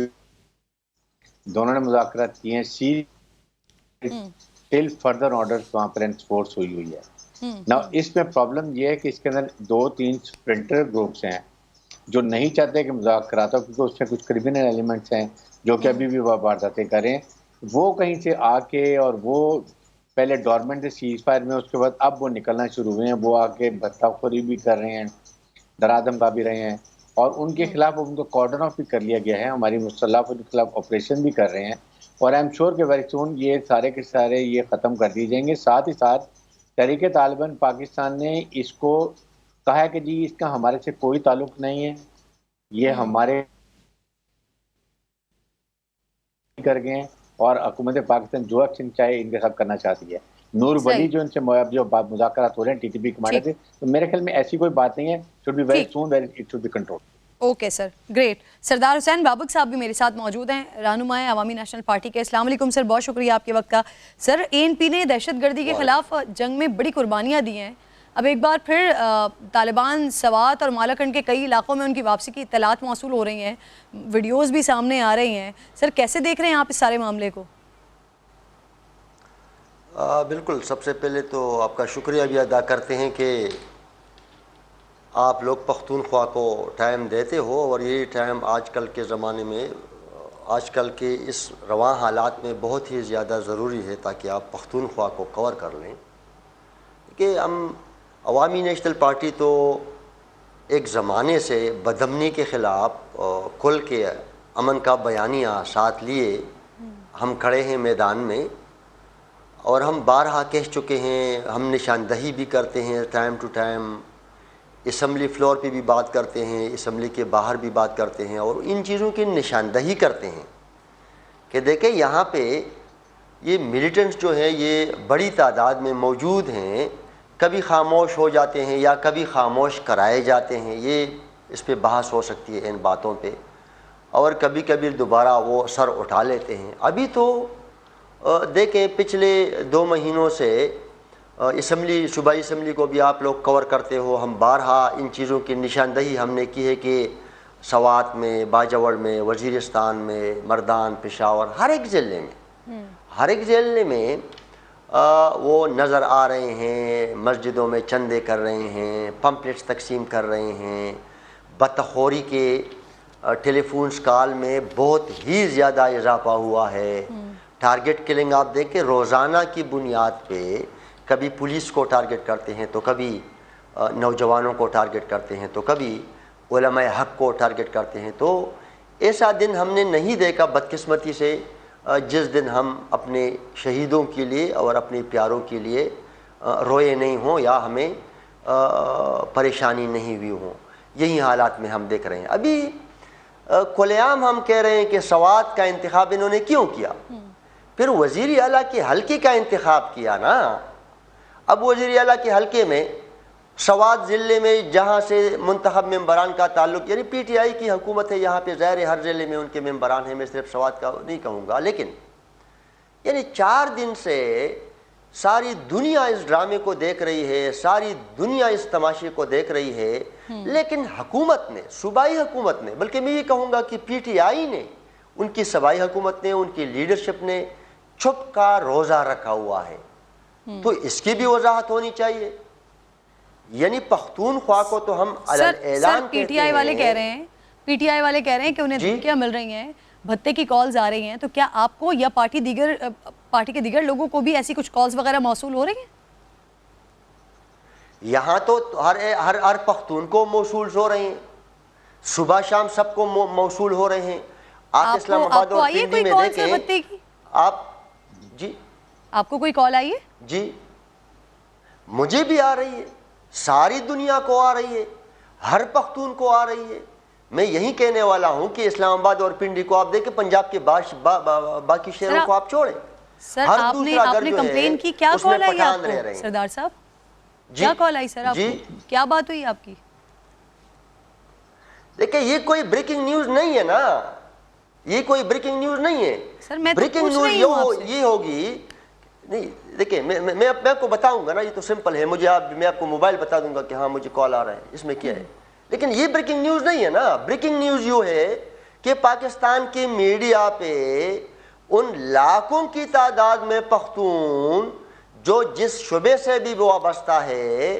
दोनों ने मुज़ाकरात किए हैं। टिल फर्दर ऑर्डर्स वहाँ पर एनफोर्स हुई है ना। इसमें प्रॉब्लम ये है कि इसके अंदर 2-3 स्प्रिंटर ग्रुप्स हैं जो नहीं चाहते कि मुज़ाकरात हो, क्योंकि उसमें कुछ क्रिमिनल एलिमेंट्स हैं जो कि अभी भी वारदातें करें। वो कहीं से आके, और वो पहले डॉर्मेंट से सीज फायर में, उसके बाद अब वो निकलना शुरू हुए हैं। वो आके भत्ताखोरी भी कर रहे हैं, डरा धमका भी रहे हैं, और उनके खिलाफ उनको कॉर्डन ऑफ भी कर लिया गया है। हमारी मुसल्लह उनके खिलाफ ऑपरेशन भी कर रहे हैं, और आई एम श्योर कि वेरी सून ये सारे के सारे ये ख़त्म कर दिए जाएंगे। साथ ही साथ तहरीक तालिबान पाकिस्तान ने इसको कहा है कि जी इसका हमारे से कोई ताल्लुक नहीं है, ये हमारे कर गए हैं, और हुकूमत पाकिस्तान जो एक्शन चाहे इनके साथ करना चाहती है। नूर वली जो इनसे जो मुज़ाकरात हो रहे हैं TTP के मामले से, तो मेरे ख्याल में ऐसी कोई बात नहीं है। Should be very soon, it should be control. Okay sir, great. Sardar Hussain Babak साहब भी मेरे साथ मौजूद हैं, रहनुमाए अवामी नेशनल पार्टी के। अस्सलाम वालेकुम सर, बहुत शुक्रिया आपके वक्त का। सर, ANP ने दहशतगर्दी के खिलाफ जंग में बड़ी कुर्बानियाँ दी हैं। अब एक बार फिर तालिबान सवात और मालाकंड के कई इलाकों में उनकी वापसी की इत्तलात मौसूल हो रही हैं, वीडियोज़ भी सामने आ रही हैं। सर, कैसे देख रहे हैं आप इस सारे मामले को? बिल्कुल, सबसे पहले तो आपका शुक्रिया भी अदा करते हैं कि आप लोग पख्तूनख्वा को टाइम देते हो, और ये टाइम आजकल के ज़माने में, आजकल के इस रवां हालात में बहुत ही ज़्यादा ज़रूरी है, ताकि आप पख्तूनख्वा को कवर कर लें। कि हम अवामी नेशनल पार्टी तो एक ज़माने से बदअमनी के ख़िलाफ़ खुल के अमन का बयानिया साथ लिए हम खड़े हैं मैदान में, और हम बारहा कह चुके हैं, हम निशानदही भी करते हैं time to time, assembly floor पे भी बात करते हैं, असम्बली के बाहर भी बात करते हैं, और इन चीज़ों की निशानदही करते हैं कि देखें यहाँ पे ये मिलिटेंट्स जो हैं ये बड़ी तादाद में मौजूद हैं, कभी खामोश हो जाते हैं या कभी खामोश कराए जाते हैं। ये इस पे बहस हो सकती है इन बातों पे, और कभी कभी दोबारा वो सर उठा लेते हैं। अभी तो देखें, पिछले 2 महीनों से असम्बली, सूबाई असम्बली को भी आप लोग कवर करते हो, हम बारहा इन चीज़ों की निशानदही हमने की है कि सवात में, बाजवड़ में, वज़ीरिस्तान में, मर्दान, पेशावर, हर एक ज़िले में वो नज़र आ रहे हैं। मस्जिदों में चंदे कर रहे हैं, पम्पलेट्स तकसीम कर रहे हैं, बदतखोरी के टेलीफोन्स कॉल में बहुत ही ज़्यादा इजाफा हुआ है। टारगेट किलिंग आप देखें, रोज़ाना की बुनियाद पे कभी पुलिस को टारगेट करते हैं, तो कभी नौजवानों को टारगेट करते हैं, तो कभी उलमाए हक़ को टारगेट करते हैं। तो ऐसा दिन हमने नहीं देखा बदकिस्मती से जिस दिन हम अपने शहीदों के लिए और अपने प्यारों के लिए रोए नहीं हों या हमें परेशानी नहीं हुई हो। यही हालात में हम देख रहे हैं। अभी खुलेआम हम कह रहे हैं कि सवात का इंतखाब इन्होंने क्यों किया, फिर वज़ीर आला के हल्के का इंतखाब किया ना। अब वज़ीर आला के हल्के में सवात ज़िले में जहाँ से मुंतखब मेंबरान का ताल्लुक, यानी PTI की हुकूमत है यहाँ पे, ज़ाहिर हर ज़िले में उनके मेंबरान हैं, मैं सिर्फ सवात का नहीं कहूँगा, लेकिन यानी 4 दिन से सारी दुनिया इस ड्रामे को देख रही है, सारी दुनिया इस तमाशे को देख रही है, लेकिन हुकूमत ने, सूबाई हुकूमत ने, बल्कि मैं ये कहूँगा कि पीटीआई ने, उनकी सूबाई हुकूमत ने, उनकी लीडरशिप ने चुप का रोज़ा रखा हुआ है। तो इसकी भी वजाहत होनी चाहिए। यानी पख्तूनख्वा को तो हम ऐलान पीटीआई वाले कह रहे हैं, पीटीआई वाले कह रहे हैं कि उन्हें धमकियां मिल रही हैं, भत्ते की कॉल्स आ रही हैं, तो क्या आपको या पार्टी के दीगर लोगों को भी ऐसी कुछ कॉल्स वगैरह मौसूल हो रही हैं? यहाँ तो हर पख्तून को मौसूल हो रहे हैं, सुबह शाम सबको मौसूल हो रहे हैं। आप इस्लामाबाद और पिंडी में देखें, आप जी, आपको कोई कॉल आई है? जी, मुझे भी आ रही है, सारी दुनिया को आ रही है, हर पख्तून को आ रही है। मैं यही कहने वाला हूं कि इस्लामाबाद और पिंडी को आप देखें, पंजाब के बाकी शहरों को आप छोड़ें। सर आपने कंप्लेन की, क्या कॉल आई आपको सरदार साहब? क्या कॉल आई सर आपको? क्या बात हुई आपकी? देखिए, ये कोई ब्रेकिंग न्यूज नहीं है ना, ये कोई ब्रेकिंग न्यूज नहीं है। सर मैं ब्रेकिंग न्यूज ये होगी, नहीं देखिए, मैं आपको बताऊंगा ना, ये तो सिंपल है, मैं आपको मोबाइल बता दूंगा कि हाँ मुझे कॉल आ रहा है, इसमें क्या है। लेकिन ये ब्रेकिंग न्यूज नहीं है ना। ब्रेकिंग न्यूज ये है कि पाकिस्तान की मीडिया पे उन लाखों की तादाद में पख्तून जो जिस शुबे से भी वाबस्ता है,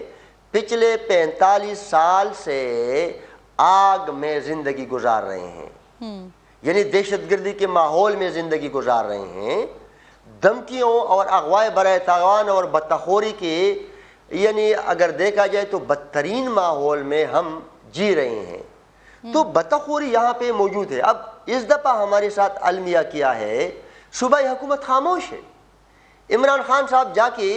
पिछले 45 साल से आग में जिंदगी गुजार रहे हैं, यानी दहशतगर्दी के माहौल में जिंदगी गुजार रहे हैं, धमकियों और अगवाए बराए तावान और बदतखोरी के, यानी अगर देखा जाए तो बदतरीन माहौल में हम जी रहे हैं। तो बदतखोरी यहाँ पे मौजूद है। अब इस दफा हमारे साथ अलमिया किया है, सूबाई हुकूमत खामोश है। इमरान खान साहब जाके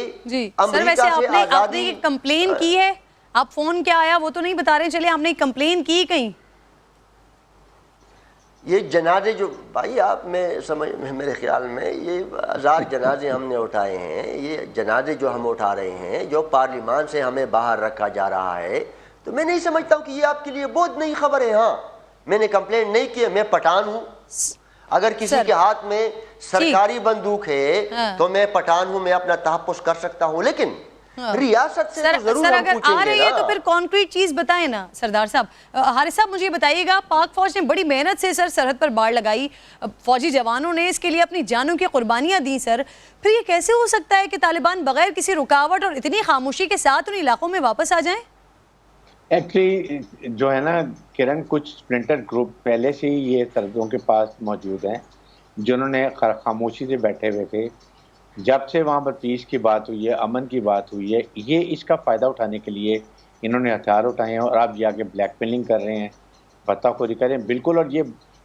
अमेरिका से आपने कंप्लेन की है, आप फोन क्या आया वो तो नहीं बता रहे, चले आपने कंप्लेन की कहीं? ये जनाजे जो भाई आप में समझ, मेरे ख्याल में ये 1000 जनाजे हमने उठाए हैं। ये जनाजे जो हम उठा रहे हैं, जो पार्लियामान से हमें बाहर रखा जा रहा है, तो मैं नहीं समझता हूँ कि ये आपके लिए बहुत नई खबर है। हाँ, मैंने कंप्लेंट नहीं की, मैं पठान हूँ। अगर किसी के हाथ में सरकारी बंदूक है तो मैं पठान हूँ, मैं अपना तहफ़्फ़ुज़ कर सकता हूँ, लेकिन रियासत से तो जरूर अगर आ रही है तो फिर कॉन्क्रीट चीज बताएं ना सरदार साहब। हारिस साहब मुझे बताइएगा, पाक फौज ने बड़ी मेहनत से सर सरहद पर बाड़ लगाई, फौजी जवानों ने इसके लिए अपनी जानों की कुर्बानियां दी सर, फिर ये कैसे हो सकता है कि तालिबान बगैर किसी रुकावट और इतनी खामोशी के साथ उन इलाकों में वापस आ जाएं? एक्चुअली जो है ना किरण, कुछ स्प्लिंटर ग्रुप पहले से ही ये सरहदों के पास मौजूद हैं, जिन्होंने खामोशी से बैठे हुए थे। जब से वहाँ पर पीस की बात हुई है, अमन की बात हुई है, ये इसका फ़ायदा उठाने के लिए इन्होंने हथियार उठाए हैं और अब जाके ब्लैकमेलिंग कर रहे हैं, बत्ताखोरी कर रहे हैं। बिल्कुल, और ये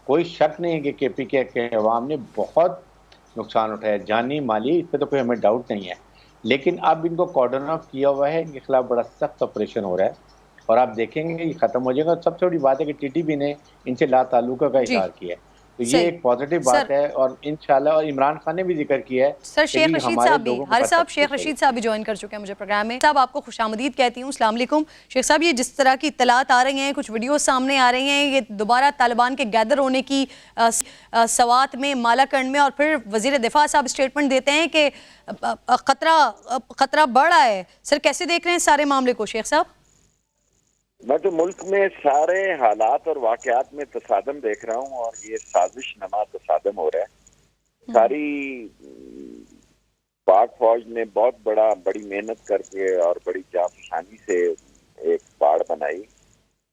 कोई शक नहीं है कि केपीके के अवाम ने बहुत नुकसान उठाया, जानी माली, इस पर तो कोई हमें डाउट नहीं है। लेकिन अब इनको कॉर्डन ऑफ किया हुआ है, इनके खिलाफ बड़ा सख्त ऑपरेशन हो रहा है और आप देखेंगे ये ख़त्म हो जाएगा। सबसे बड़ी बात है कि टीटीपी ने इनसे ला ताल्लुका का इजहार किया है, तो ये एक पॉजिटिव बात है। और इंशाल्लाह, और इमरान खान ने भी जिक्र किया है। सर शेख रशीद साहब भी, हारिस साहब शेख रशीद साहब भी ज्वाइन कर चुके हैं मुझे प्रोग्राम में। साहब आपको खुशामदीद कहती हूँ, अस्सलाम वालेकुम। शेख साहब, ये जिस तरह की इत्तलात आ रही हैं, कुछ वीडियो सामने आ रही हैं, ये दोबारा तालिबान के गैदर होने की सवात में, मालाकंड में, और फिर वजीर दिफा साहब स्टेटमेंट देते हैं कि खतरा बढ़ रहा है। सर कैसे देख रहे हैं सारे मामले को शेख साहब? मैं तो मुल्क में सारे हालात और वाकयात में तसादम देख रहा हूँ, और ये साजिश नमा तसादम हो रहा है। सारी पाक फौज ने बहुत बड़ी मेहनत करके और बड़ी जाफशानी से एक बाड़ बनाई,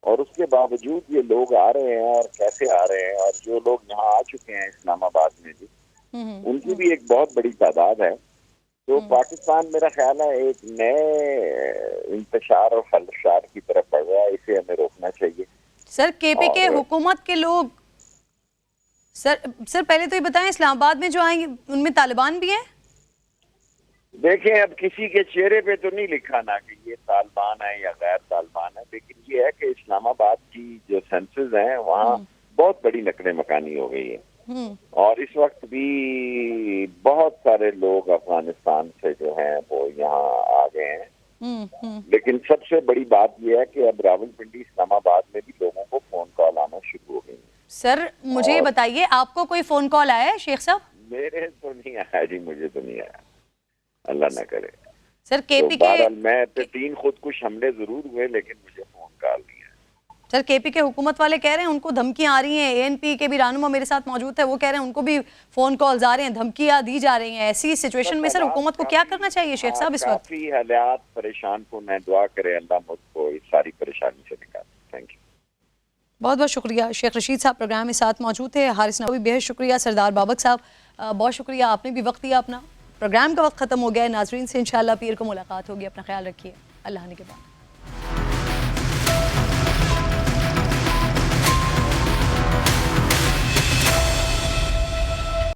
और उसके बावजूद ये लोग आ रहे हैं, और कैसे आ रहे हैं, और जो लोग यहाँ आ चुके हैं इस्लामाबाद में भी, उनकी भी एक बहुत बड़ी तादाद है। तो पाकिस्तान मेरा ख्याल है एक नए इंतशार और खलशार की तरफ बढ़ रहा है, इसे हमें रोकना चाहिए। सर केपीके हुकूमत के लोग, सर पहले तो ये बताएं, इस्लामाबाद में जो आएंगे उनमें तालिबान भी हैं? देखें, अब किसी के चेहरे पे तो नहीं लिखा ना कि ये तालिबान है या गैर तालिबान है, लेकिन ये है कि इस्लामाबाद की जो सेंसेस हैं वहाँ बहुत बड़ी नकले मकानी हो गई है, और इस वक्त भी बहुत सारे लोग अफगानिस्तान से जो हैं वो यहाँ आ गए हैं। लेकिन सबसे बड़ी बात यह है कि अब रावलपिंडी इस्लामाबाद में भी लोगों को फोन कॉल आना शुरू हो गई है। सर मुझे बताइए, आपको कोई फोन कॉल आया है शेख साहब? मेरे तो नहीं आया जी, मुझे तो नहीं आया। अल्लाह ना करे। सर तो केपी के बहरहाल मैं 3 खुदकुश हमले जरूर हुए, लेकिन मुझे फोन कॉल नहीं है। सर केपी के हुकूमत वाले कह रहे हैं उनको धमकियां आ रही हैं, एएनपी के भी रहनुमा मेरे साथ मौजूद है, वो कह रहे हैं उनको भी फोन कॉल्स आ रहे हैं, धमकियां दी जा रही हैं। ऐसी सिचुएशन में सर हुकूमत को क्या करना चाहिए शेख साहब इस वक्त? काफी हालात परेशान कुन है, दुआ करे अल्लाह मुझको इस सारी परेशानी से निकाले। Thank you. बहुत बहुत शुक्रिया। शेख रशीद साहब प्रोग्राम में साथ मौजूद थे, हारिस नकवी बेहद शुक्रिया, सरदार बाबक साहब बहुत शुक्रिया, आपने भी वक्त दिया अपना। प्रोग्राम का वक्त खत्म हो गया है नाजरीन, से इंशाल्लाह पीर को मुलाकात होगी। अपना ख्याल रखिए, अल्लाह ने के बाद।